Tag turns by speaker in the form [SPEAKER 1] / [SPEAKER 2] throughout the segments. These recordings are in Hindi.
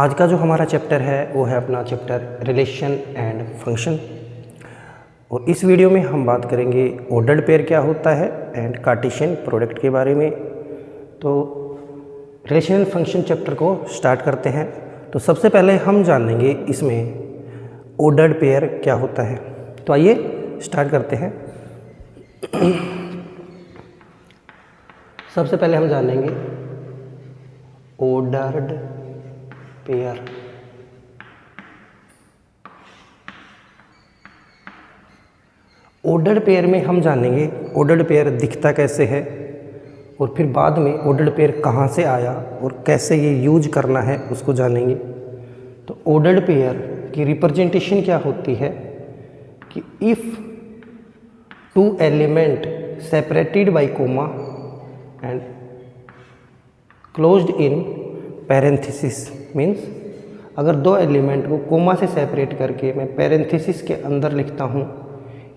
[SPEAKER 1] आज का जो हमारा चैप्टर है वो है अपना चैप्टर रिलेशन एंड फंक्शन। और इस वीडियो में हम बात करेंगे ऑर्डर्ड पेयर क्या होता है एंड कार्टेशियन प्रोडक्ट के बारे में। तो रिलेशन एंड फंक्शन चैप्टर को स्टार्ट करते हैं। तो सबसे पहले हम जान लेंगे इसमें ऑर्डर्ड पेयर क्या होता है। तो आइए स्टार्ट करते हैं। सबसे पहले हम जान लेंगे ऑर्डर्ड पेयर। ऑर्डर्ड पेयर में हम जानेंगे ऑर्डर्ड पेयर दिखता कैसे है, और फिर बाद में ऑर्डर्ड पेयर कहाँ से आया और कैसे ये यूज करना है उसको जानेंगे। तो ऑर्डर्ड पेयर की रिप्रेजेंटेशन क्या होती है कि if two element separated by comma and closed in parenthesis, means अगर दो एलिमेंट को कोमा से सेपरेट करके मैं पैरेंथेसिस के अंदर लिखता हूँ,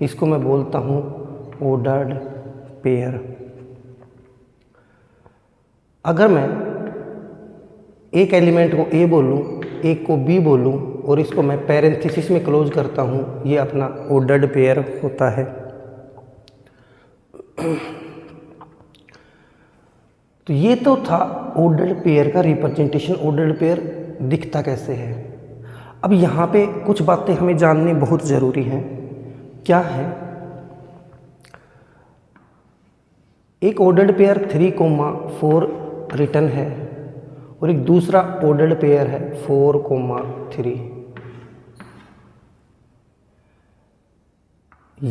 [SPEAKER 1] इसको मैं बोलता हूँ ऑर्डर्ड पेयर। अगर मैं एक एलिमेंट को ए बोलूँ, एक को बी बोलूँ और इसको मैं पैरेंथेसिस में क्लोज करता हूँ, ये अपना ऑर्डर्ड पेयर होता है। तो ये तो था ऑर्डर्ड पेयर का रिप्रेजेंटेशन, ऑर्डर्ड पेयर दिखता कैसे है। अब यहाँ पे कुछ बातें हमें जाननी बहुत ज़रूरी हैं। क्या है? एक ऑर्डर्ड पेयर 3,4 रिटर्न है और एक दूसरा ऑर्डर्ड पेयर है 4,3।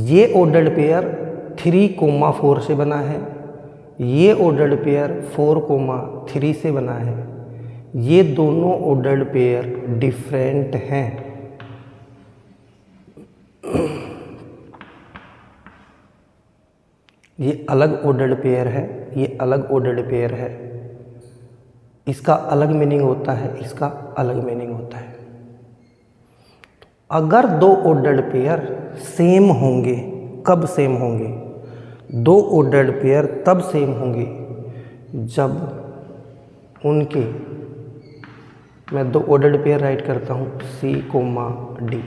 [SPEAKER 1] ये ऑर्डर्ड पेयर 3,4 से बना है, ये ऑर्डर्ड पेयर 4,3 से बना है। ये दोनों ऑर्डर्ड पेयर डिफरेंट हैं। ये अलग ऑर्डर्ड पेयर है, ये अलग ऑर्डर्ड पेयर है। इसका अलग मीनिंग होता है, इसका अलग मीनिंग होता है। अगर दो ऑर्डर्ड पेयर सेम होंगे, कब सेम होंगे? दो ऑर्डर्ड पेयर तब सेम होंगे जब उनके, मैं दो ऑर्डर्ड पेयर राइट करता हूँ C, D।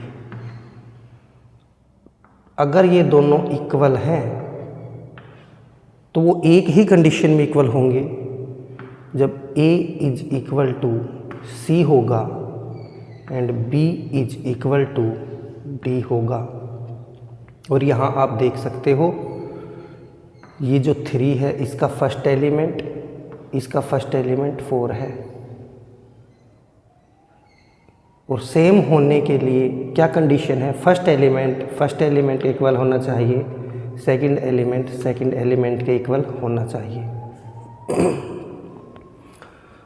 [SPEAKER 1] अगर ये दोनों इक्वल हैं तो वो एक ही कंडीशन में इक्वल होंगे, जब A is equal to C होगा and B is equal to D होगा। और यहाँ आप देख सकते हो ये जो 3 है इसका फर्स्ट एलिमेंट, इसका फर्स्ट एलिमेंट 4 है। और सेम होने के लिए क्या कंडीशन है? फर्स्ट एलिमेंट के इक्वल होना चाहिए, सेकंड एलिमेंट के इक्वल होना चाहिए।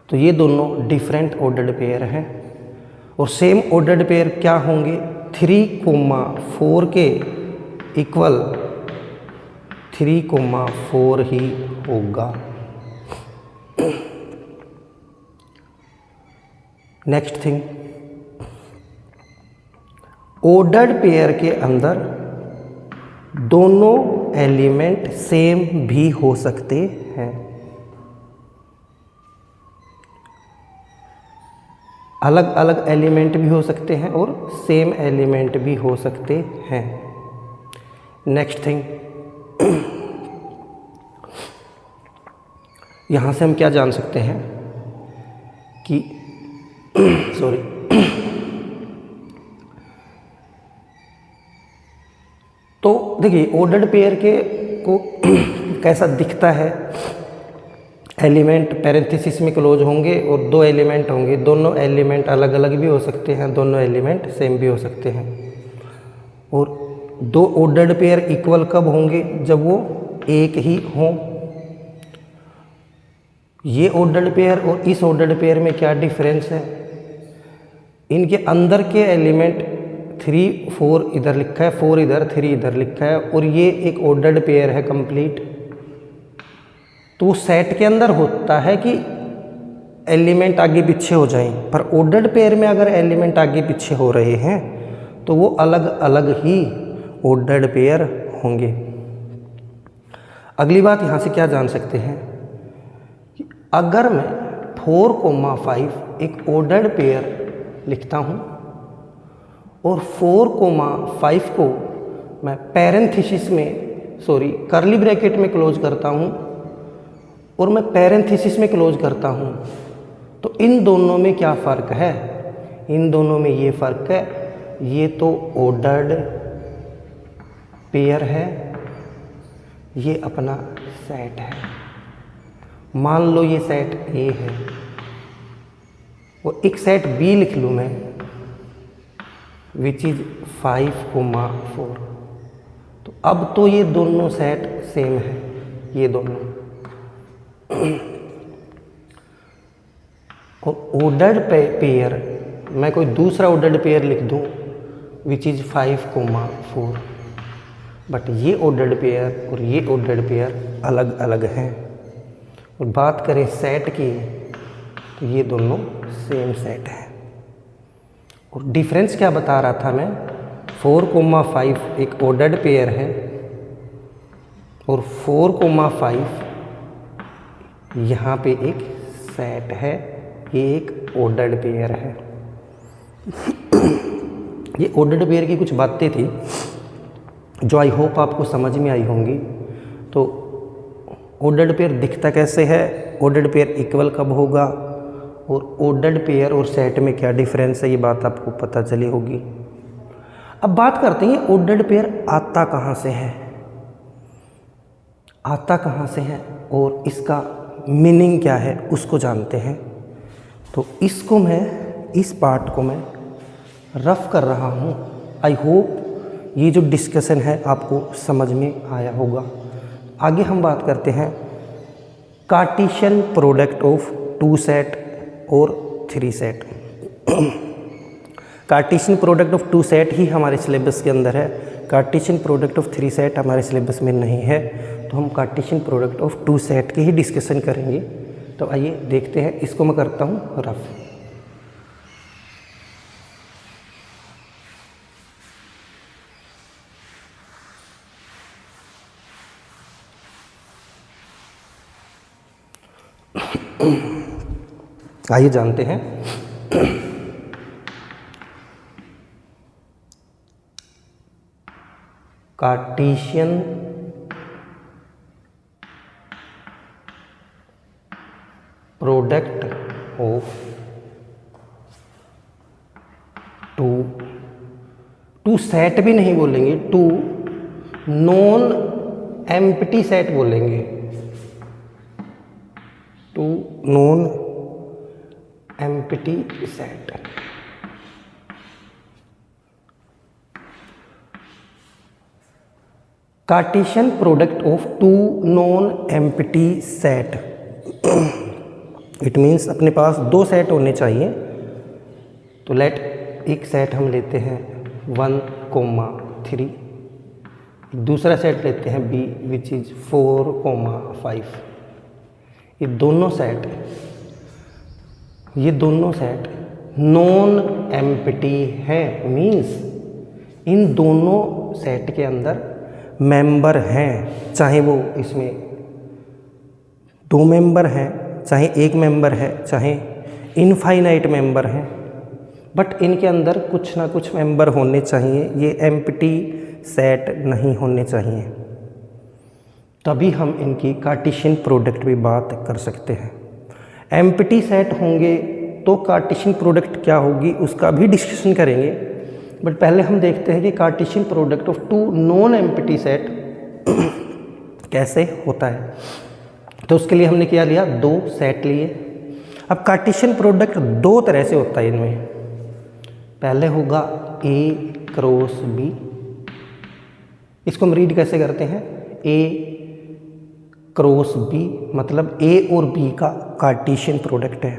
[SPEAKER 1] तो ये दोनों डिफरेंट ऑर्डर्ड पेयर हैं। और सेम ऑर्डर्ड पेयर क्या होंगे? 3,4 के इक्वल 3,4 ही होगा। नेक्स्ट थिंग, ऑर्डर्ड पेयर के अंदर दोनों एलिमेंट सेम भी हो सकते हैं। अलग अलग एलिमेंट भी हो सकते हैं और सेम एलिमेंट भी हो सकते हैं। नेक्स्ट थिंग, यहाँ से हम क्या जान सकते हैं कि सॉरी तो देखिए ऑर्डर्ड पेयर के को कैसा दिखता है। एलिमेंट पैरेंथेसिस में क्लोज होंगे और दो एलिमेंट होंगे, दोनों एलिमेंट अलग अलग भी हो सकते हैं, दोनों एलिमेंट सेम भी हो सकते हैं। और दो ऑर्डर्ड पेयर इक्वल कब होंगे? जब वो एक ही हों। ये ऑर्डर्ड पेयर और इस ऑर्डर्ड पेयर में क्या डिफरेंस है? इनके अंदर के एलिमेंट 3, 4 इधर लिखा है, 4 इधर, 3 इधर लिखा है, और ये एक ऑर्डर्ड पेयर है कंप्लीट। तो वो सेट के अंदर होता है कि एलिमेंट आगे पीछे हो जाएं, पर ऑर्डर्ड पेयर में अगर एलिमेंट आगे पीछे हो रहे हैं तो वो अलग अलग ही ऑर्डर्ड पेयर होंगे। अगली बात यहाँ से क्या जान सकते हैं कि अगर मैं 4,5 एक ऑर्डर्ड पेयर लिखता हूँ और 4,5 को मैं पैरेंथेसिस में कर्ली ब्रैकेट में क्लोज करता हूँ और मैं पैरेंथेसिस में क्लोज करता हूँ, तो इन दोनों में क्या फ़र्क है? इन दोनों में ये फ़र्क है, ये तो ऑर्डर्ड पेयर है, ये अपना सेट है। मान लो ये सेट ए है और एक सेट बी लिख लूँ मैं, विच इज 5,4। तो अब तो ये दोनों सेट सेम है, ये दोनों। और ऑर्डर्ड पेयर मैं कोई दूसरा ऑर्डर्ड पेयर लिख दूँ विच इज 5,4, बट ये ऑर्डर्ड पेयर और ये ऑर्डर्ड पेयर अलग अलग हैं। और बात करें सेट की, तो ये दोनों सेम सेट है। और डिफरेंस क्या बता रहा था मैं? 4,5 एक ऑर्डर्ड पेयर है और 4,5 यहाँ पे एक सेट है, ये एक ऑर्डर्ड पेयर है। ये ऑर्डर्ड पेयर की कुछ बातें थी जो आई होप आपको समझ में आई होंगी। तो ऑर्डर्ड पेयर दिखता कैसे है, ऑर्डर्ड पेयर इक्वल कब होगा और ऑर्डर्ड पेयर और सेट में क्या डिफरेंस है, ये बात आपको पता चली होगी। अब बात करते हैं ऑर्डर्ड पेयर आता कहाँ से है, आता कहाँ से है और इसका मीनिंग क्या है उसको जानते हैं। तो इसको मैं, इस पार्ट को मैं रफ कर रहा हूँ। आई होप ये जो डिस्कशन है आपको समझ में आया होगा। आगे हम बात करते हैं कार्टेशियन प्रोडक्ट ऑफ 2 सेट और 3 set. Cartesian product of 2 set ही हमारे सिलेबस के अंदर है, कार्टेशियन प्रोडक्ट ऑफ 3 सेट हमारे सिलेबस में नहीं है। तो हम कार्टेशियन प्रोडक्ट ऑफ 2 सेट के ही डिस्कशन करेंगे। तो आइए देखते हैं, इसको मैं करता हूँ रफ। आइए जानते हैं Cartesian product of two set भी नहीं बोलेंगे, 2 नॉन एम्प्टी सेट बोलेंगे, 2 non empty set. Cartesian product of 2 non empty set, it means अपने पास 2 सेट होने चाहिए। तो लेट एक सेट हम लेते हैं 1,3, दूसरा सेट लेते हैं बी विच इज 4,5। ये दोनों सेट नॉन एम्प्टी है, मीन्स इन दोनों सेट के अंदर मेंबर हैं, चाहे वो इसमें 2 मेंबर हैं, चाहे 1 मेंबर है, चाहे इनफाइनाइट मेंबर हैं, बट इनके अंदर कुछ ना कुछ मेंबर होने चाहिए। ये एम्प्टी सेट नहीं होने चाहिए, तभी हम इनकी कार्टेशियन प्रोडक्ट भी बात कर सकते हैं। एम्प्टी सेट होंगे तो कार्टेशियन प्रोडक्ट क्या होगी उसका भी डिस्कशन करेंगे, बट पहले हम देखते हैं कि Cartesian product of 2 non empty set कैसे होता है। तो उसके लिए हमने क्या लिया, 2 सेट लिए। अब कार्टेशियन प्रोडक्ट 2 तरह से होता है इनमें। पहले होगा A क्रॉस B, इसको हम रीड कैसे करते हैं, A क्रॉस B मतलब A और B का कार्टेशियन प्रोडक्ट है।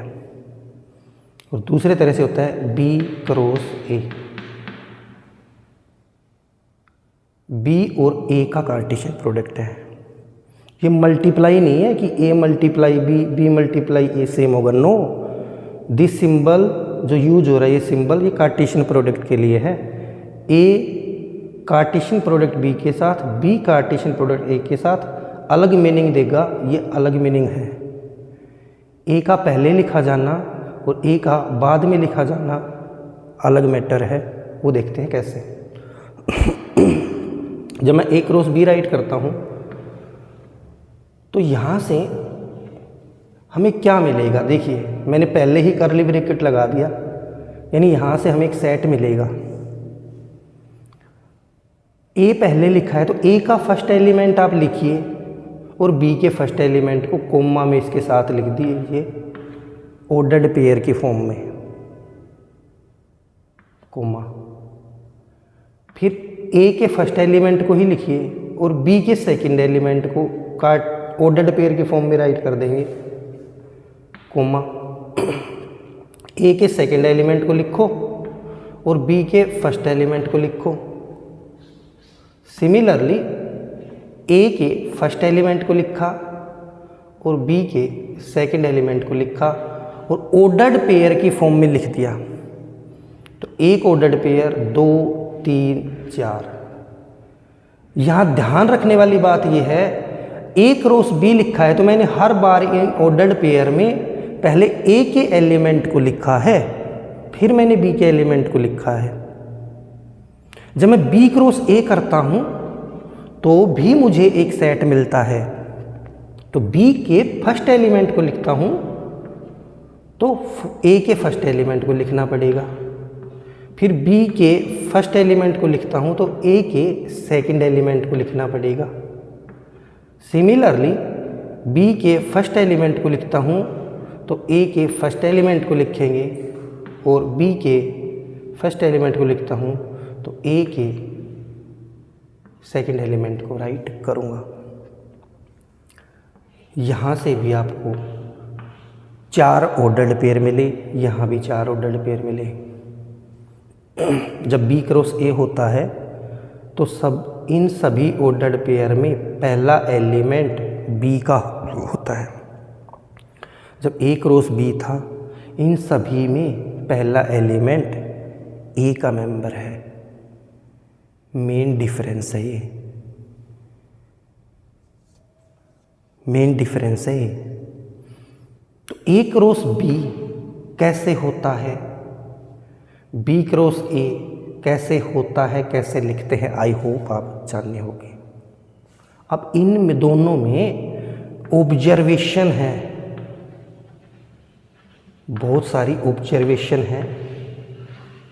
[SPEAKER 1] और दूसरे तरह से होता है B क्रॉस A, B और A का कार्टेशियन प्रोडक्ट है। ये मल्टीप्लाई नहीं है कि A multiply B, B multiply A same होगा, नो। दिस सिंबल जो यूज हो रहा है, ये सिंबल, ये कार्टेशियन प्रोडक्ट के लिए है। A कार्टेशियन प्रोडक्ट B के साथ, B कार्टेशियन प्रोडक्ट A के साथ अलग मीनिंग देगा, ये अलग मीनिंग है। ए का पहले लिखा जाना और ए का बाद में लिखा जाना अलग मैटर है, वो देखते हैं कैसे। जब मैं ए क्रॉस बी राइट करता हूँ तो यहाँ से हमें क्या मिलेगा, देखिए मैंने पहले ही कर्ली ब्रैकेट लगा दिया, यानी यहाँ से हमें एक सेट मिलेगा। ए पहले लिखा है तो ए का फर्स्ट एलिमेंट आप लिखिए और बी के फर्स्ट एलिमेंट को कोमा में इसके साथ लिख दीजिए ऑर्डर्ड पेयर की फॉर्म में, कोमा। फिर ए के फर्स्ट एलिमेंट को ही लिखिए और बी के सेकंड एलिमेंट को काट ऑर्डर्ड पेयर की फॉर्म में राइट कर देंगे, कोमा। ए के सेकंड एलिमेंट को लिखो और बी के फर्स्ट एलिमेंट को लिखो। सिमिलरली ए के फर्स्ट एलिमेंट को लिखा और बी के सेकंड एलिमेंट को लिखा और ऑर्डर्ड पेयर की फॉर्म में लिख दिया। तो एक ऑर्डर्ड पेयर 2 3 4। यहाँ ध्यान रखने वाली बात यह है, ए क्रॉस बी लिखा है तो मैंने हर बार इन ऑर्डर्ड पेयर में पहले ए के एलिमेंट को लिखा है, फिर मैंने बी के एलिमेंट को लिखा है। जब मैं बी क्रॉस ए करता हूं तो भी मुझे एक सेट मिलता है, तो बी के फर्स्ट एलिमेंट को लिखता हूं तो ए के फर्स्ट एलिमेंट को लिखना पड़ेगा। फिर बी के फर्स्ट एलिमेंट को लिखता हूं तो ए के सेकंड एलिमेंट को लिखना पड़ेगा। सिमिलरली बी के फर्स्ट एलिमेंट को लिखता हूं तो ए के फर्स्ट एलिमेंट को लिखेंगे और बी के फर्स्ट एलिमेंट को लिखता हूं तो ए के सेकंड एलिमेंट को राइट करूंगा। यहाँ से भी आपको 4 ऑर्डर्ड पेयर मिले, यहाँ भी 4 ऑर्डर्ड पेयर मिले। जब बी क्रॉस ए होता है तो इन सभी ऑर्डर्ड पेयर में पहला एलिमेंट बी का होता है। जब ए क्रॉस बी था, इन सभी में पहला एलिमेंट ए का मेंबर है। मेन डिफरेंस है ये, मेन डिफरेंस है ये। तो ए क्रॉस बी कैसे होता है, बी क्रॉस ए कैसे होता है, कैसे लिखते हैं, आई होप आप जानने होंगे। अब इन दोनों में ऑब्जर्वेशन है, बहुत सारी ऑब्जर्वेशन है,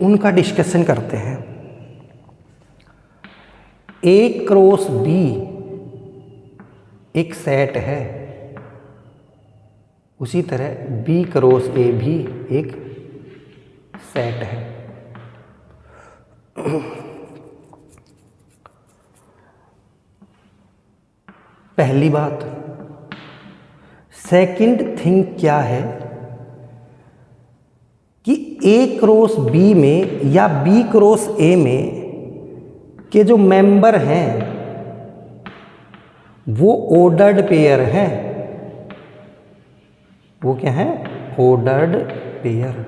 [SPEAKER 1] उनका डिस्कशन करते हैं। ए क्रॉस बी एक सेट है, उसी तरह बी क्रॉस ए भी एक सेट है। पहली बात, सेकंड थिंग क्या है कि ए क्रॉस बी में या बी क्रॉस ए में के जो मेंबर हैं वो ऑर्डर्ड पेयर हैं। वो क्या है? Ordered pair.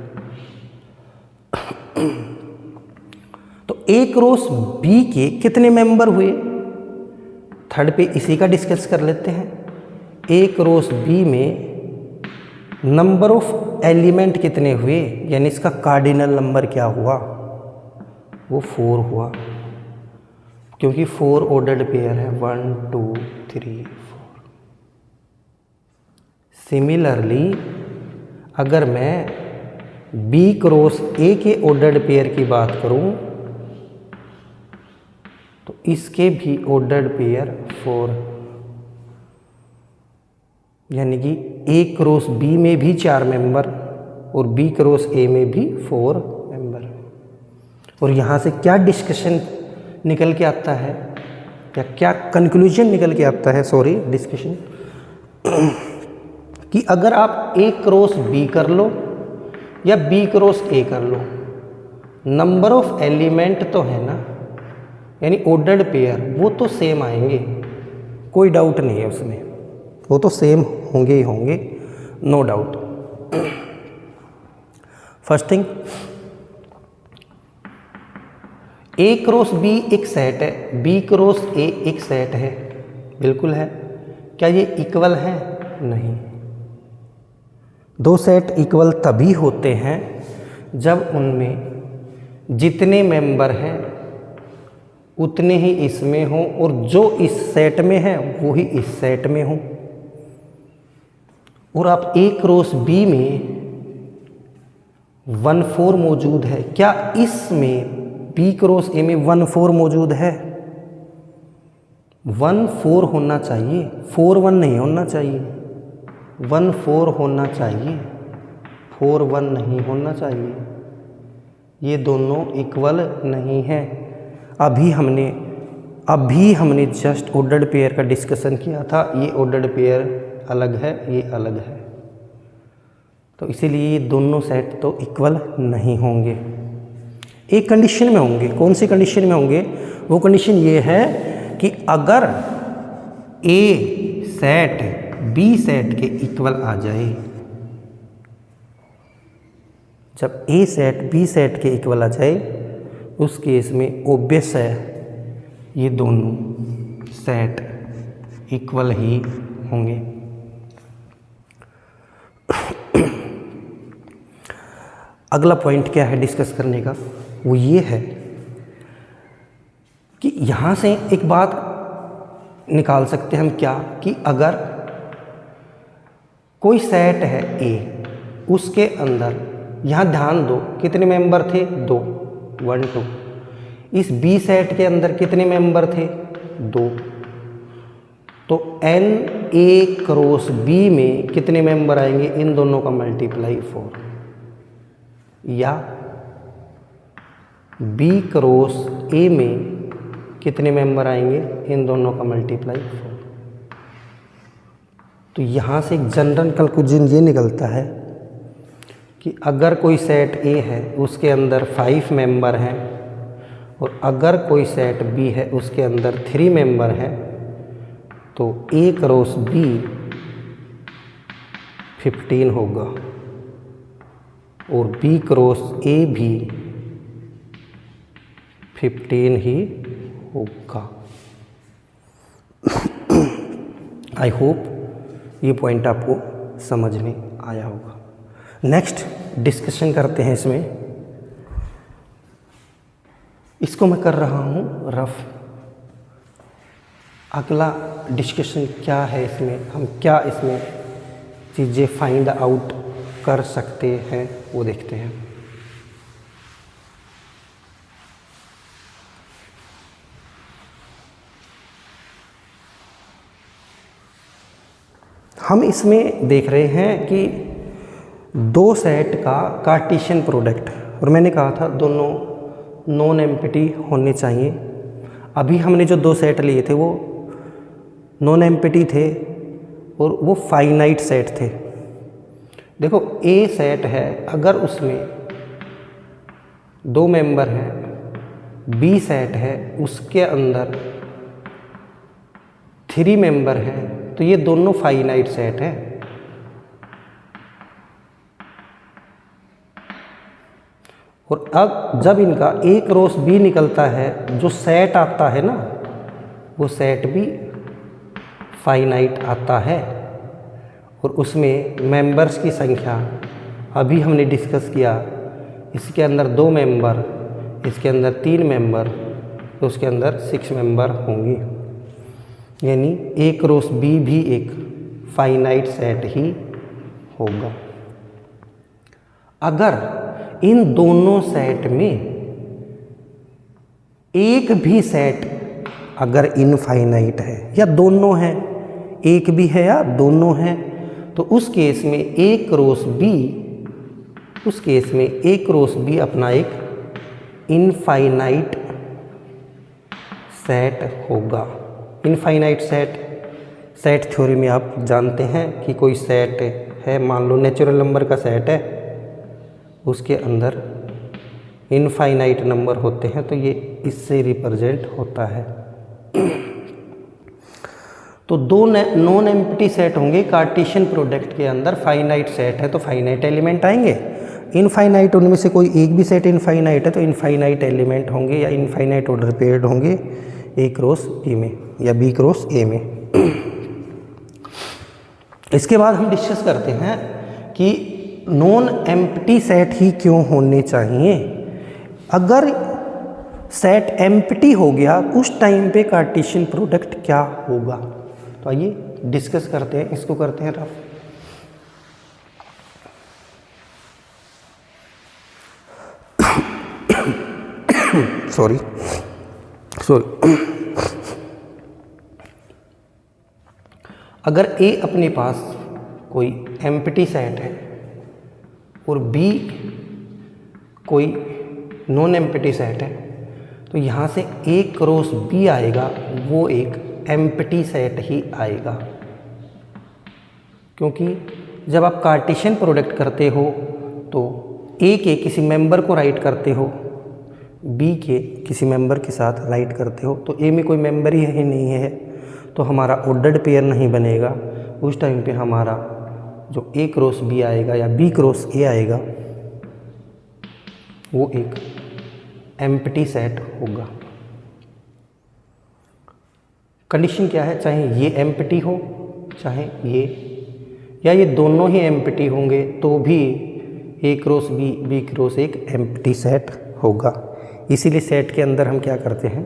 [SPEAKER 1] तो ए क्रॉस बी के कितने मेंबर हुए? थर्ड पे इसी का डिस्कस कर लेते हैं। ए क्रॉस बी में नंबर ऑफ एलिमेंट कितने हुए, यानी इसका कार्डिनल नंबर क्या हुआ? वो 4 हुआ, क्योंकि 4 ऑर्डर्ड पेयर है, 1 2 3 4। सिमिलरली अगर मैं बी क्रॉस ए के ऑर्डर्ड पेयर की बात करूं तो इसके भी ऑर्डर्ड पेयर 4, यानी कि ए क्रॉस बी में भी 4 मेंबर और बी क्रॉस ए में भी 4 मेंबर। और यहाँ से क्या डिस्कशन निकल के आता है, क्या कंक्लूजन निकल के आता है, सॉरी डिस्कशन, कि अगर आप ए क्रॉस बी कर लो या बी क्रॉस ए कर लो, नंबर ऑफ एलिमेंट तो है ना, यानी ऑर्डर्ड पेयर वो तो सेम आएंगे, कोई डाउट नहीं है उसमें, वो तो सेम होंगे ही होंगे, नो डाउट। फर्स्ट थिंग, ए क्रॉस बी एक सेट है, बी क्रॉस ए एक सेट है, बिल्कुल है। क्या ये इक्वल है? नहीं। दो सेट इक्वल तभी होते हैं जब उनमें जितने मेंबर हैं उतने ही इसमें हों और जो इस सेट में है वो ही इस सेट में हों। और आप A क्रॉस B में 1,4 मौजूद है, क्या इसमें B क्रॉस A में 1,4 मौजूद है? 1,4 होना चाहिए, 4,1 नहीं होना चाहिए। 1,4 होना चाहिए, 4,1 नहीं होना चाहिए। ये दोनों इक्वल नहीं हैं। अभी हमने जस्ट ऑर्डर्ड पेयर का डिस्कशन किया था। ये ऑर्डर्ड पेयर अलग है, ये अलग है, तो इसीलिए ये दोनों सेट तो इक्वल नहीं होंगे। एक कंडीशन में होंगे। कौन सी कंडीशन में होंगे? वो कंडीशन ये है कि अगर A सेट B सेट के इक्वल आ जाए, जब A सेट B सेट के इक्वल आ जाए उस केस में ऑब्वियस है ये दोनों सेट इक्वल ही होंगे। अगला पॉइंट क्या है डिस्कस करने का? वो ये है कि यहाँ से एक बात निकाल सकते हैं हम, क्या कि अगर कोई सेट है A, उसके अंदर यहाँ ध्यान दो कितने मेंबर थे? 2, 1 2। इस B सेट के अंदर कितने मेंबर थे? 2। तो N A क्रॉस B में कितने मेंबर आएंगे? इन दोनों का मल्टीप्लाई 4, या B क्रॉस A में कितने मेंबर आएंगे? इन दोनों का मल्टीप्लाई 4। तो यहाँ से एक जनरल कंक्लूजन ये निकलता है कि अगर कोई सेट A है उसके अंदर 5 मेंबर हैं और अगर कोई सेट B है उसके अंदर 3 मेंबर हैं, तो A क्रॉस B 15 होगा और B क्रॉस A भी 15 ही होगा। आई होप ये पॉइंट आपको समझ में आया होगा। नेक्स्ट डिस्कशन करते हैं इसमें। इसको मैं कर रहा हूँ रफ। अगला डिस्कशन क्या है इसमें, हम क्या इसमें चीज़ें फाइंड आउट कर सकते हैं वो देखते हैं। हम इसमें देख रहे हैं कि दो सेट का कार्टेशियन प्रोडक्ट, और मैंने कहा था दोनों नॉन एम्प्टी होने चाहिए। अभी हमने जो दो सेट लिए थे वो नॉन एम्प्टी थे और वो फाइनाइट सेट थे। देखो A सेट है, अगर उसमें 2 मेंबर हैं, B सेट है उसके अंदर 3 मेंबर हैं, तो ये दोनों फाइनाइट सेट है। और अब जब इनका A क्रॉस B निकलता है, जो सेट आता है ना वो सेट भी फाइनाइट आता है और उसमें मेंबर्स की संख्या अभी हमने डिस्कस किया, इसके अंदर 2 मेंबर, इसके अंदर 3 मेंबर, तो उसके अंदर 6 मेंबर होंगे। यानी A क्रॉस B भी एक फाइनाइट सेट ही होगा। अगर इन दोनों सेट में एक भी सेट अगर इनफाइनाइट है या दोनों हैं, एक भी है या दोनों हैं, तो उस केस में A क्रॉस B अपना एक इनफाइनाइट सेट होगा। इनफाइनाइट सेट थ्योरी में आप जानते हैं कि कोई सेट है, मान लो नेचुरल नंबर का सेट है, उसके अंदर इनफाइनाइट नंबर होते हैं, तो ये इससे रिप्रेजेंट होता है। तो 2 नॉन एम्प्टी सेट होंगे कार्टेशियन प्रोडक्ट के अंदर। फाइनाइट सेट है तो फाइनाइट एलिमेंट आएंगे, इनफाइनाइट उनमें से कोई एक भी सेट इनफाइनाइट है तो इनफाइनाइट एलिमेंट होंगे या इनफाइनाइट ऑर्डर पेयर्ड होंगे A क्रॉस B में या B क्रॉस A में। इसके बाद हम डिस्कस करते हैं कि नॉन एम्प्टी सेट ही क्यों होने चाहिए? अगर सेट एम्प्टी हो गया उस टाइम पे कार्टेशियन प्रोडक्ट क्या होगा? तो आइए डिस्कस करते हैं, इसको करते हैं रफ। सॉरी। अगर ए अपने पास कोई एम्प्टी सेट है और बी कोई नॉन एम्प्टी सेट है, तो यहाँ से ए क्रॉस बी आएगा, वो एक एम्प्टी सेट ही आएगा। क्योंकि जब आप कार्टेशियन प्रोडक्ट करते हो तो ए के किसी मेंबर को राइट करते हो, बी के किसी मेंबर के साथ राइट करते हो, तो ए में कोई मेंबर ही नहीं है, तो हमारा ऑर्डर्ड पेयर नहीं बनेगा। उस टाइम पे हमारा जो ए क्रॉस बी आएगा या बी क्रॉस ए आएगा वो एक एम्प्टी सेट होगा। कंडीशन क्या है? चाहे ये एम्प्टी हो चाहे ये, या ये दोनों ही एम्प्टी होंगे तो भी ए क्रॉस बी, बी क्रॉस एक एम्प्टी सेट होगा। इसीलिए सेट के अंदर हम क्या करते हैं,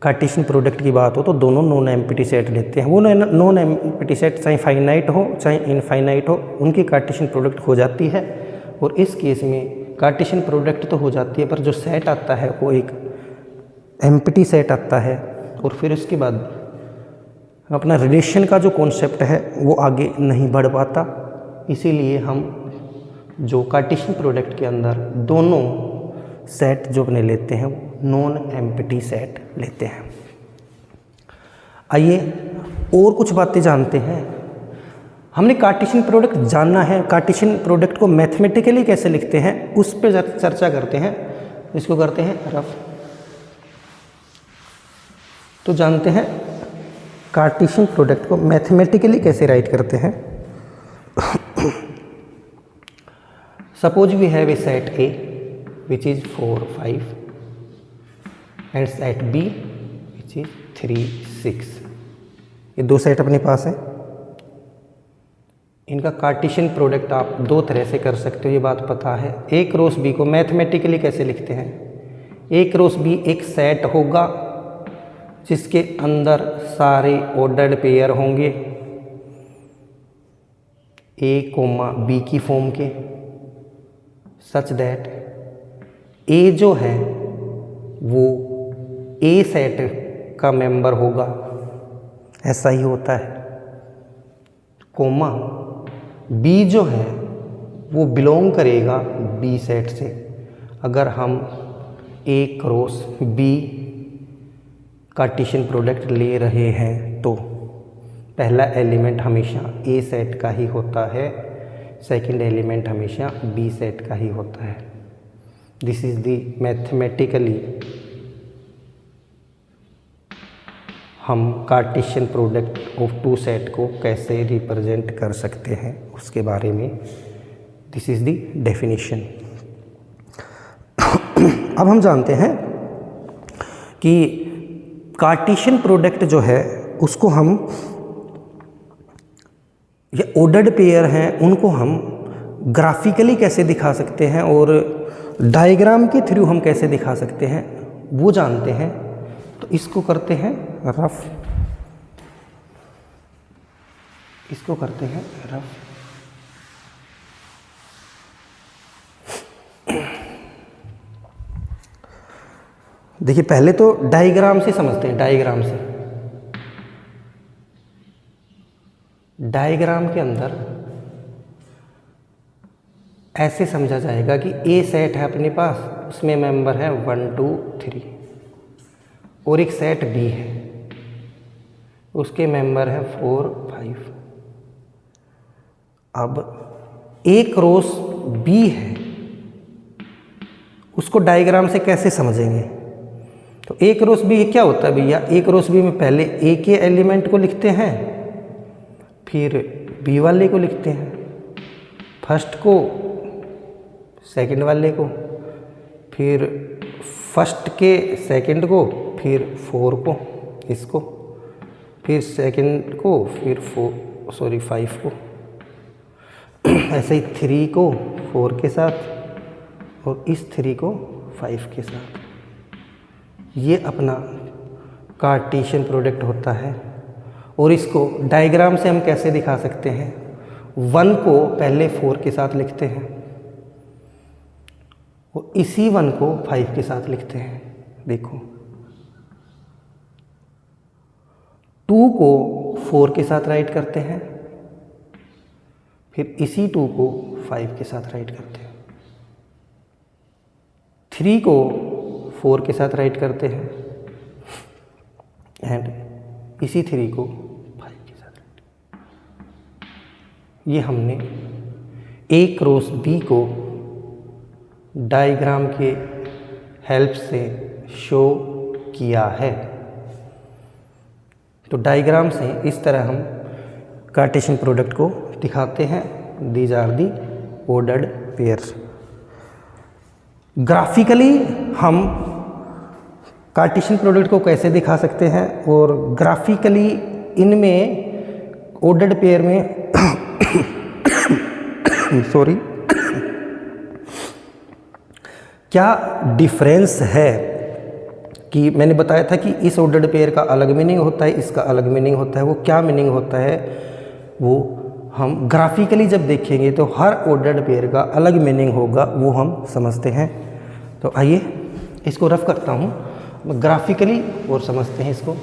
[SPEAKER 1] कार्टेशियन प्रोडक्ट की बात हो तो दोनों नॉन एम्प्टी सेट लेते हैं। वो नॉन एम्प्टी सेट चाहे फाइनाइट हो चाहे इनफाइनाइट हो, उनकी कार्टेशियन प्रोडक्ट हो जाती है। और इस केस में कार्टेशियन प्रोडक्ट तो हो जाती है, पर जो सेट आता है वो एक एम्प्टी सेट आता है। और फिर उसके बाद अपना रिलेशन का जो कॉन्सेप्ट है वो आगे नहीं बढ़ पाता। इसीलिए हम जो कार्टेशियन प्रोडक्ट के अंदर दोनों सेट जो अपने लेते हैं वो नॉन एम्प्टी सेट लेते हैं। आइए और कुछ बातें जानते हैं। हमने कार्टेशियन प्रोडक्ट जानना है, कार्टेशियन प्रोडक्ट को मैथमेटिकली कैसे लिखते हैं उस पर चर्चा करते हैं। इसको करते हैं रफ। तो जानते हैं कार्टेशियन प्रोडक्ट को मैथमेटिकली कैसे राइट करते हैं। Suppose we have a set A which is 4 5 and set B which is 3 6। ये दो सेट अपने पास है। इनका कार्टेशियन प्रोडक्ट आप दो तरह से कर सकते हो, ये बात पता है। ए क्रॉस बी को मैथमेटिकली कैसे लिखते हैं? ए क्रॉस बी एक सेट होगा जिसके अंदर सारे ऑर्डर्ड पेयर होंगे ए कोमा बी की फॉर्म के, सच दैट ए जो है वो ए सेट का मेंबर होगा, ऐसा ही होता है। कोमा बी जो है वो बिलोंग करेगा बी सेट से। अगर हम ए क्रॉस बी कार्टेशियन प्रोडक्ट ले रहे हैं तो पहला एलिमेंट हमेशा ए सेट का ही होता है, सेकंड एलिमेंट हमेशा बी सेट का ही होता है। दिस इज दी मैथमेटिकली हम Cartesian product of two set को कैसे रिप्रेजेंट कर सकते हैं उसके बारे में, दिस इज दी डेफिनेशन। अब हम जानते हैं कि कार्टेशियन प्रोडक्ट जो है उसको हम, ये ऑर्डर्ड पेयर हैं उनको हम ग्राफिकली कैसे दिखा सकते हैं और डायग्राम के थ्रू हम कैसे दिखा सकते हैं वो जानते हैं। तो इसको करते हैं रफ, इसको करते हैं रफ। देखिए पहले तो डायग्राम से समझते हैं। डायग्राम से, डायग्राम के अंदर ऐसे समझा जाएगा कि ए सेट है अपने पास, उसमें मेंबर है 1 2 3 और एक सेट बी है, उसके मेंबर है 4 5। अब ए क्रॉस बी है, उसको डायग्राम से कैसे समझेंगे? तो ए क्रॉस बी क्या होता है भैया? ए क्रॉस बी में पहले ए के एलिमेंट को लिखते हैं, फिर बी वाले को लिखते हैं, फर्स्ट को सेकंड वाले को, फिर फर्स्ट के सेकंड को, फिर 4 को इसको, फिर सेकंड को, फिर 5 को। ऐसे ही 3 को 4 के साथ और इस 3 को 5 के साथ। ये अपना कार्टेशियन प्रोडक्ट होता है। और इसको डायग्राम से हम कैसे दिखा सकते हैं, 1 को पहले 4 के साथ लिखते हैं और इसी 1 को 5 के साथ लिखते हैं। देखो 2 को 4 के साथ राइट करते हैं, फिर इसी 2 को 5 के साथ राइट करते हैं। 3 को 4 के साथ राइट करते हैं एंड इसी 3 को 5 के साथ राइट। ये हमने A क्रॉस B को डायग्राम के हेल्प से शो किया है। तो डायग्राम से इस तरह हम कार्टेशियन प्रोडक्ट को दिखाते हैं। These are the ordered pairs. Graphically हम कार्टेशियन प्रोडक्ट को कैसे दिखा सकते हैं और ग्राफिकली इनमें ऑर्डर्ड पेयर में सॉरी क्या डिफरेंस है, कि मैंने बताया था कि इस ऑर्डर्ड पेयर का अलग मीनिंग होता है, इसका अलग मीनिंग होता है। वो क्या मीनिंग होता है वो हम ग्राफिकली जब देखेंगे तो हर ऑर्डर्ड पेयर का अलग मीनिंग होगा, वो हम समझते हैं। तो आइए इसको रफ करता हूँ ग्राफिकली और समझते हैं इसको।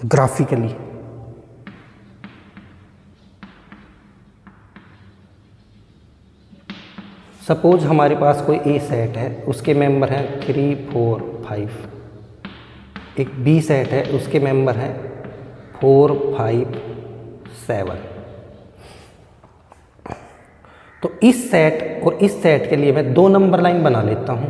[SPEAKER 1] ग्राफिकली सपोज हमारे पास कोई ए सेट है, उसके मेंबर हैं 3, 4, 5। एक बी सेट है, उसके मेंबर हैं 4, 5, 7। तो इस सेट और इस सेट के लिए मैं 2 नंबर लाइन बना लेता हूं।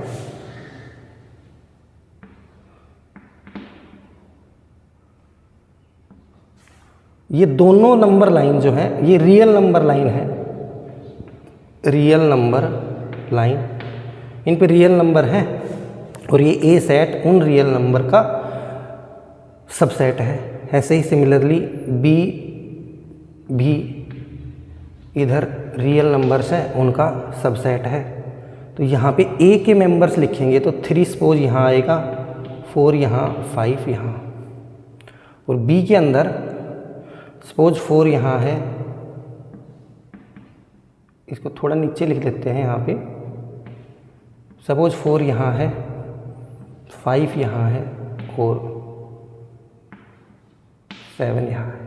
[SPEAKER 1] ये दोनों नंबर लाइन जो है ये रियल नंबर लाइन है, रियल नंबर लाइन, इन पे रियल नंबर है और ये ए सेट उन रियल नंबर का सबसेट है। ऐसे ही सिमिलरली बी भी इधर रियल नंबर्स हैं, उनका सबसेट है। तो यहाँ पे ए के मेंबर्स लिखेंगे तो 3 सपोज यहाँ आएगा, 4 यहाँ, 5 यहाँ। और बी के अंदर सपोज 4 यहाँ है, इसको थोड़ा नीचे लिख लेते हैं यहाँ पे। सपोज 4 यहाँ है, 5 यहाँ है और 7 यहाँ है।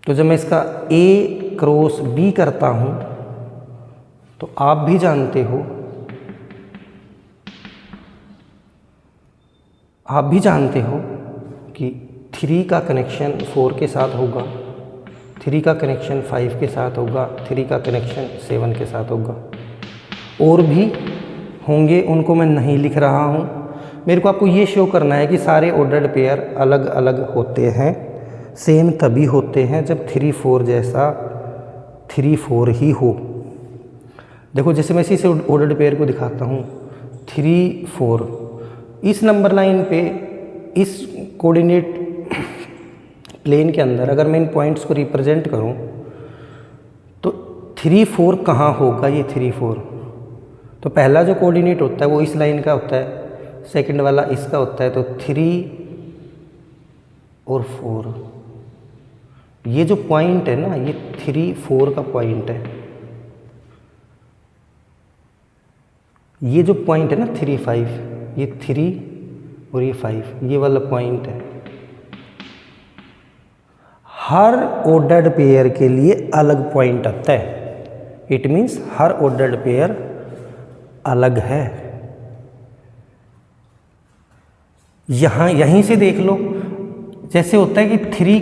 [SPEAKER 1] तो जब मैं इसका A क्रॉस B करता हूँ तो आप भी जानते हो, कि 3 का कनेक्शन 4 के साथ होगा, 3 का कनेक्शन 5 के साथ होगा, 3 का कनेक्शन 7 के साथ होगा। और भी होंगे, उनको मैं नहीं लिख रहा हूँ। मेरे को आपको ये शो करना है कि सारे ऑर्डर्ड पेयर अलग अलग होते हैं, सेम तभी होते हैं जब 3, 4 जैसा 3, 4 ही हो। देखो जैसे मैं इसी से ऑर्डर्ड पेयर को दिखाता हूँ, 3, 4। इस नंबर लाइन पे इस कोऑर्डिनेट प्लेन के अंदर अगर मैं इन पॉइंट्स को रिप्रेजेंट करूं तो 3, 4 कहाँ होगा, ये 3, 4। तो पहला जो कोऑर्डिनेट होता है वो इस लाइन का होता है, सेकंड वाला इसका होता है। तो 3 और 4, ये जो पॉइंट है ना, ये 3, 4 का पॉइंट है। ये जो पॉइंट है ना 3, 5, ये 3 और ये 5, ये वाला पॉइंट है। हर ऑर्डर्ड पेयर के लिए अलग पॉइंट आता है। It means her ordered pair अलग है। यहीं से देख लो, जैसे होता है कि 3,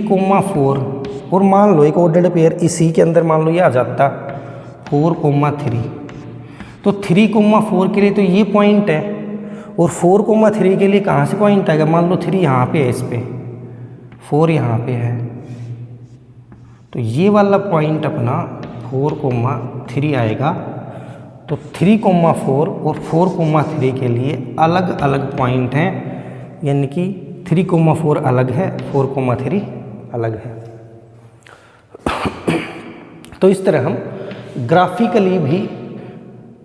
[SPEAKER 1] 4 और मान लो एक ऑर्डर्ड पेयर इसी के अंदर मान लो ये आ जाता 4, 3। तो 3, 4 के लिए तो ये पॉइंट है और 4, 3 के लिए कहाँ से पॉइंट आएगा। मान लो 3 यहाँ पे है, इस पे 4 यहाँ पे है, तो ये वाला पॉइंट अपना 4, 3 आएगा। तो 3,4 और 4,3 के लिए अलग अलग पॉइंट हैं, यानी कि 3,4 अलग है, 4,3 अलग है। तो इस तरह हम ग्राफिकली भी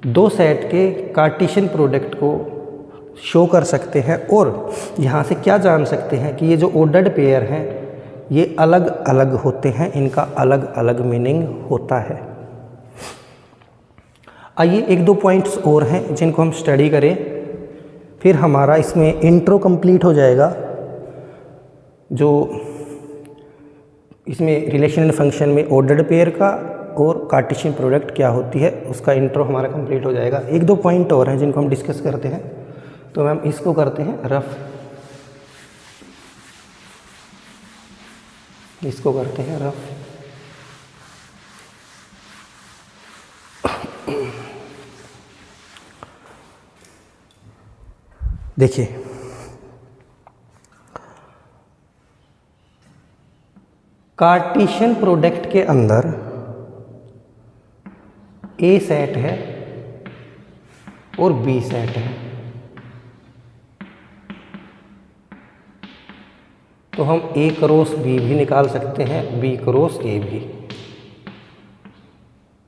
[SPEAKER 1] दो सेट के कार्टेशियन प्रोडक्ट को शो कर सकते हैं और यहाँ से क्या जान सकते हैं कि ये जो ऑर्डर्ड पेयर हैं ये अलग अलग होते हैं, इनका अलग अलग मीनिंग होता है। आइए एक दो पॉइंट्स और हैं जिनको हम स्टडी करें, फिर हमारा इसमें इंट्रो कंप्लीट हो जाएगा। जो इसमें रिलेशन एंड फंक्शन में ऑर्डर्ड पेयर का और कार्टेशियन प्रोडक्ट क्या होती है उसका इंट्रो हमारा कंप्लीट हो जाएगा। एक दो पॉइंट और हैं जिनको हम डिस्कस करते हैं, तो मैम इसको करते हैं रफ, इसको करते हैं रफ। देखिए कार्टेशियन प्रोडक्ट के अंदर ए सेट है और बी सेट है, तो हम ए क्रॉस बी भी निकाल सकते हैं, बी क्रॉस ए भी,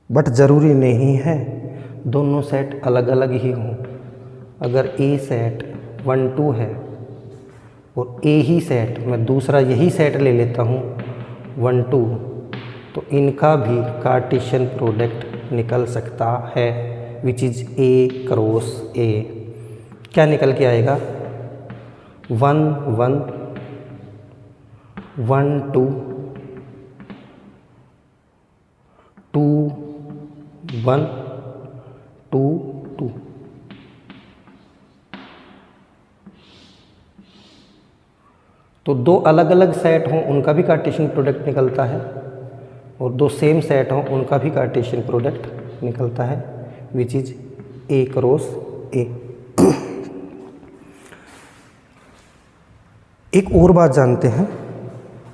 [SPEAKER 1] बट ज़रूरी नहीं है दोनों सेट अलग अलग ही हों। अगर ए सेट 1 2 है और ए ही सेट मैं दूसरा यही सेट ले लेता हूँ 1 2, तो इनका भी कार्टेशियन प्रोडक्ट निकल सकता है, विच इज़ ए क्रॉस ए। क्या निकल के आएगा? 1 1 1 2 2 1 2 2। तो दो अलग अलग सेट हों उनका भी कार्टेशियन प्रोडक्ट निकलता है, और दो सेम सेट हों उनका भी कार्टेशियन प्रोडक्ट निकलता है, विच इज ए क्रॉस ए। एक और बात जानते हैं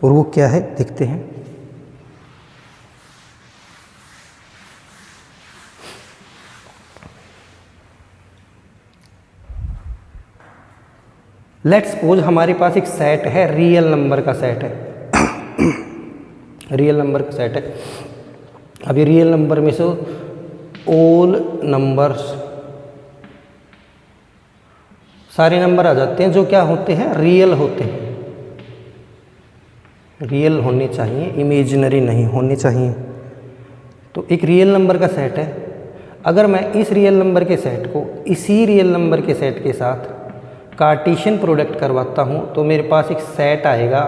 [SPEAKER 1] और वो क्या है देखते हैं। लेट्स सपोज हमारे पास एक सेट है, रियल नंबर का सेट है, रियल नंबर का सेट है। अभी रियल नंबर में से ऑल नंबर्स, सारे नंबर आ जाते हैं जो क्या होते हैं, रियल होते हैं। रियल होने चाहिए, इमेजिनरी नहीं होने चाहिए। तो एक रियल नंबर का सेट है, अगर मैं इस रियल नंबर के सेट को इसी रियल नंबर के सेट के साथ कार्टेशियन प्रोडक्ट करवाता हूँ तो मेरे पास एक सेट आएगा,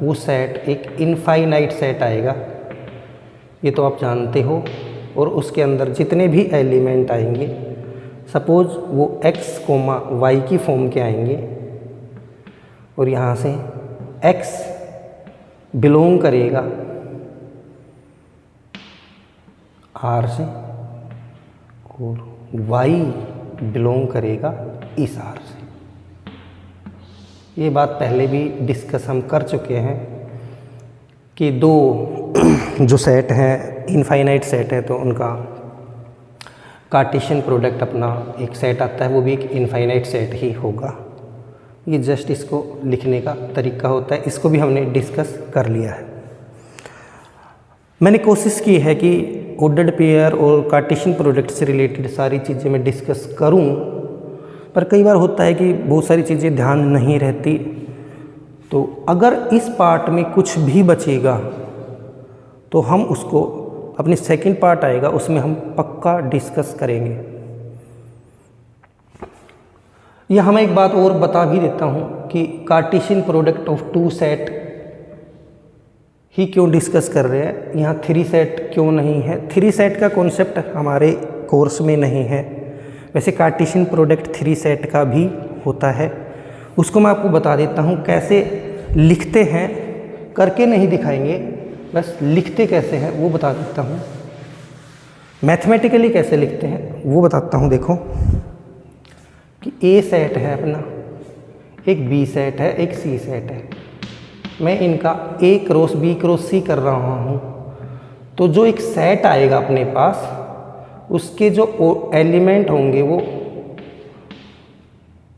[SPEAKER 1] वो सेट एक इनफाइनाइट सेट आएगा, ये तो आप जानते हो। और उसके अंदर जितने भी एलिमेंट आएंगे, सपोज वो x, y की फॉर्म के आएंगे, और यहाँ से x बिलोंग करेगा R से और y बिलोंग करेगा इस R से। ये बात पहले भी डिस्कस हम कर चुके हैं कि दो जो सेट हैं इनफाइनाइट सेट है, तो उनका कार्टेशियन प्रोडक्ट अपना एक सेट आता है, वो भी एक इनफाइनाइट सेट ही होगा। ये जस्ट इसको लिखने का तरीका होता है, इसको भी हमने डिस्कस कर लिया है। मैंने कोशिश की है कि ऑर्डर्ड पेयर और कार्टेशियन प्रोडक्ट से रिलेटेड सारी चीज़ें मैं डिस्कस करूं, पर कई बार होता है कि बहुत सारी चीज़ें ध्यान नहीं रहती। तो अगर इस पार्ट में कुछ भी बचेगा तो हम उसको अपने सेकंड पार्ट आएगा उसमें हम पक्का डिस्कस करेंगे। यहाँ मैं एक बात और बता भी देता हूँ कि Cartesian product of two set ही क्यों डिस्कस कर रहे हैं, यहाँ 3 सेट क्यों नहीं है। 3 सेट का कॉन्सेप्ट हमारे कोर्स में नहीं है। वैसे कार्टेशियन प्रोडक्ट 3 सेट का भी होता है, उसको मैं आपको बता देता हूँ कैसे लिखते हैं, करके नहीं दिखाएंगे, बस लिखते कैसे हैं वो बता देता हूँ। मैथमेटिकली कैसे लिखते हैं वो बताता हूँ। देखो कि ए सेट है अपना, एक बी सेट है, एक सी सेट है, मैं इनका ए क्रॉस बी क्रॉस सी कर रहा हूँ, तो जो एक सेट आएगा अपने पास उसके जो एलिमेंट होंगे वो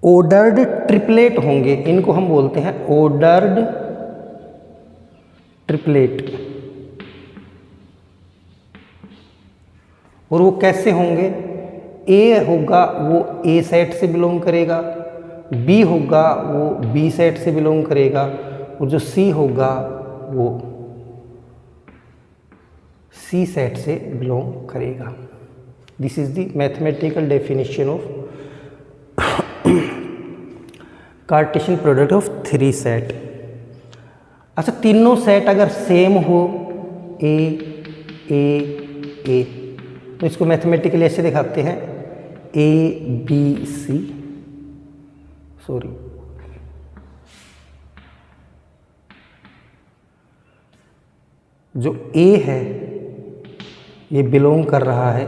[SPEAKER 1] ऑर्डर्ड ट्रिपलेट होंगे, इनको हम बोलते हैं ऑर्डर्ड ट्रिपलेट। और वो कैसे होंगे? ए होगा वो ए सेट से बिलोंग करेगा, बी होगा वो बी सेट से बिलोंग करेगा, और जो सी होगा वो सी सेट से बिलोंग करेगा। This is the mathematical definition of Cartesian product of 3 set. अच्छा, तीनों सेट अगर सेम हो ए ए ए, तो इसको मैथमेटिकली ऐसे दिखाते हैं ए बी सी, सॉरी जो ए है ये बिलोंग कर रहा है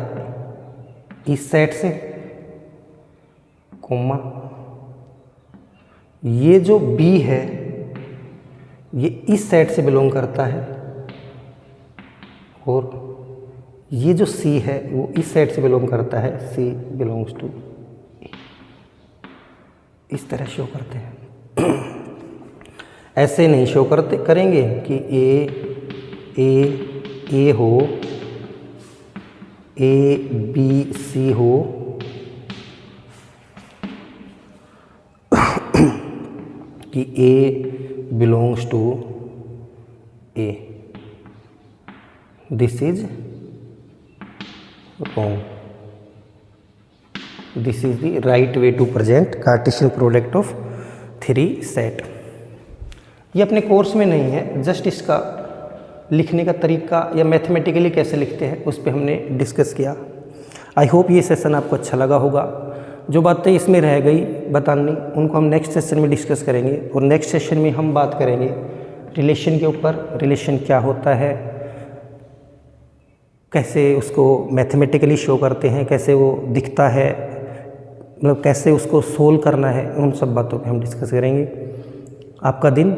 [SPEAKER 1] इस सेट से, कोमा ये जो बी है ये इस सेट से बिलोंग करता है, और ये जो सी है वो इस सेट से बिलोंग करता है, सी बिलोंग्स टू ए। इस तरह शो करते हैं। ऐसे नहीं शो करेंगे कि ए हो, ए बी सी हो, कि A belongs to A. This is wrong. This is the right way to present Cartesian product of 3 set. ये अपने कोर्स में नहीं है, जस्ट इसका लिखने का तरीका या मैथमेटिकली कैसे लिखते हैं उस पर हमने डिस्कस किया। आई होप ये सेशन आपको अच्छा लगा होगा। जो बातें इसमें रह गई बतानी उनको हम नेक्स्ट सेशन में डिस्कस करेंगे, और नेक्स्ट सेशन में हम बात करेंगे रिलेशन के ऊपर। रिलेशन क्या होता है, कैसे उसको मैथमेटिकली शो करते हैं, कैसे वो दिखता है, मतलब कैसे उसको सोल्व करना है, उन सब बातों पे हम डिस्कस करेंगे। आपका दिन